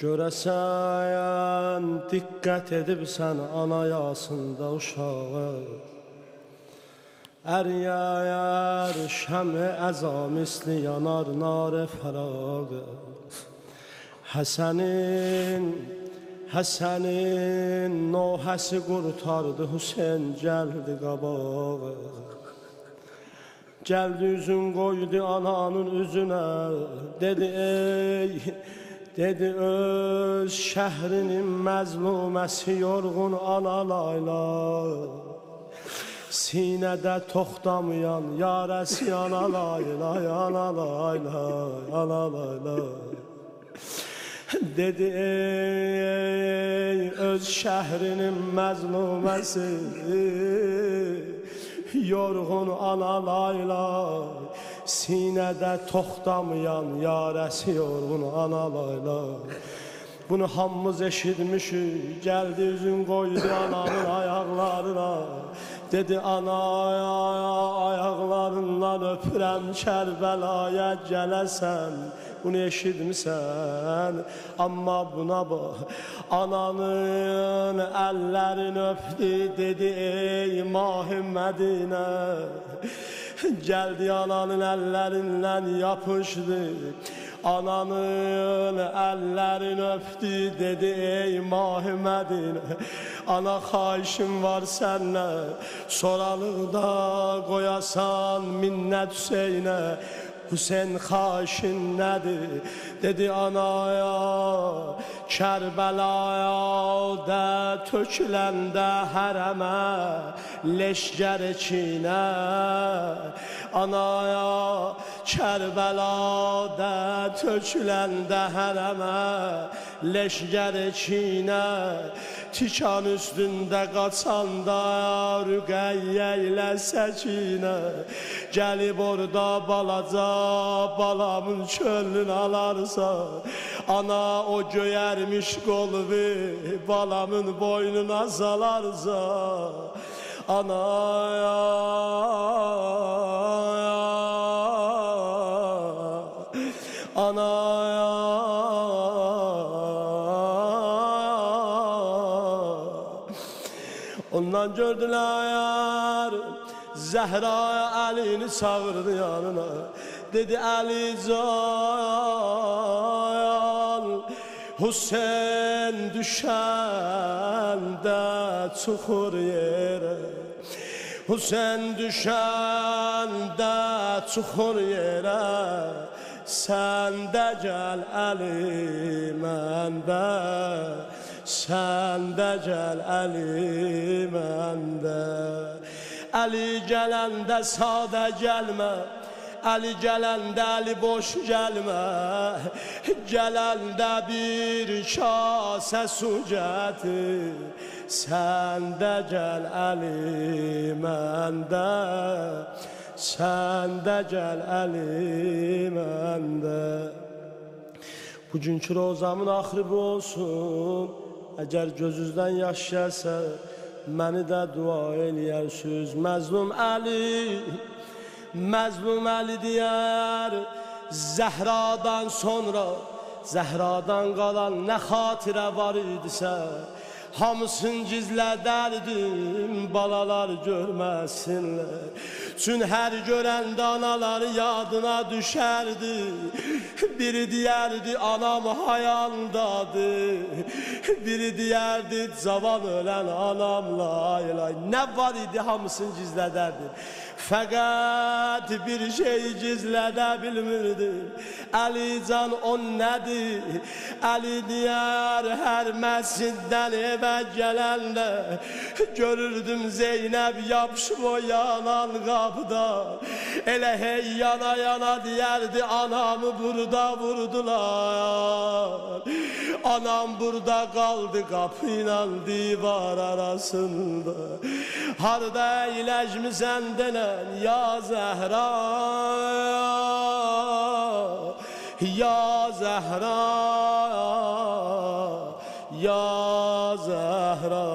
Görəsən, diqqət edibsən ana yasında uşağı. Ər şəmi əza misli yanar nar-ı fərağı. Həsənin nohəsi qurtardı, Hüseyin gəldi qabağı. Gəldi üzün qoydu ananın üzünə, dedi öz şəhrinin məzluməsi yorğun ana layla. Sinədə toxtamayan yarəsi ana layla, ana layla, ana layla. Dedi öz şəhrinin məzluməsi yorğun ana layla. Sinədə toxtamayan yarəsi yorğun ana layla. Bunu hamımız eşitmişik, gəldi üzün qoydu ananın ayaqlarına. Dedi ana ayaqlarından öpürəm Kərbəlaya gələsən. Bunu eşitmişsən, amma buna bax. Ananın əllərini öpdü, dedi ey Mahi Mədinə. Gəldi ananın əllərindən yapışdı. Ananın əllərini öpdü, dedi ey Mahi Mədinə. Ana xahişim var sənlə, soralıqda qoyasan minnət Hüseynə. Hüseyin xahişin nədir? Dedi anaya, Kərbəlaya da töküləndə hərəmə leşgər içinə. Anaya, Kərbəlada töküləndə hərəmə leşgər içinə. Tikan üstündə qaçanda Rüqəyyə ilə Səkinə. Gəlib orada balaca balamın çölünü alarsa, ana o göyərmiş qolvi balamın boynuna salarsa. Anaya, anaya, ondan gördülər Zəhra əlini çağırdı yanına. Dedi Əlican, Hüseyin düşəndə çuxur yerə. Hüseyin düşəndə çuxur yerə. Sən də gəl Əli məndə, sən də gəl Əli məndə. Əli gələndə sadə gəlmə, Əli gələndə Əli boş gəlmə. Gələndə bir kasə su gətir, sən də gəl Əli məndə, sən də gəl Əli məndə. Bugünkü rozamın axırı bu olsun. Əgər gözünüzdən yaş gəlsə, məni də dua eləyərsiniz. Məzlum Əli deyər, Zəhradan sonra, Zəhradan qalan nə xatirə var idisə, hamısını gizlədərdim, balalar görməsinlər. Çün hər görəndə anaları yadına düşərdi. Biri deyərdi anam hayandadır, biri deyərdi cavan ölən anam lay lay. Nə var idi hamısını gizlədərdi. Fəqət bir şey gizlədə bilmirdi. Əlican o nədir? Əli deyər hər məsciddən evə gələndə görürdüm Zeynəb yapışıb o yanan qapıda. Elə hey yana yana deyərdi anamı burada vurdular. Anam burada qaldı qapı ilə divar arasında. Harda əyləşmisən denən ya Zəhra, ya Zəhra, ya Zəhra.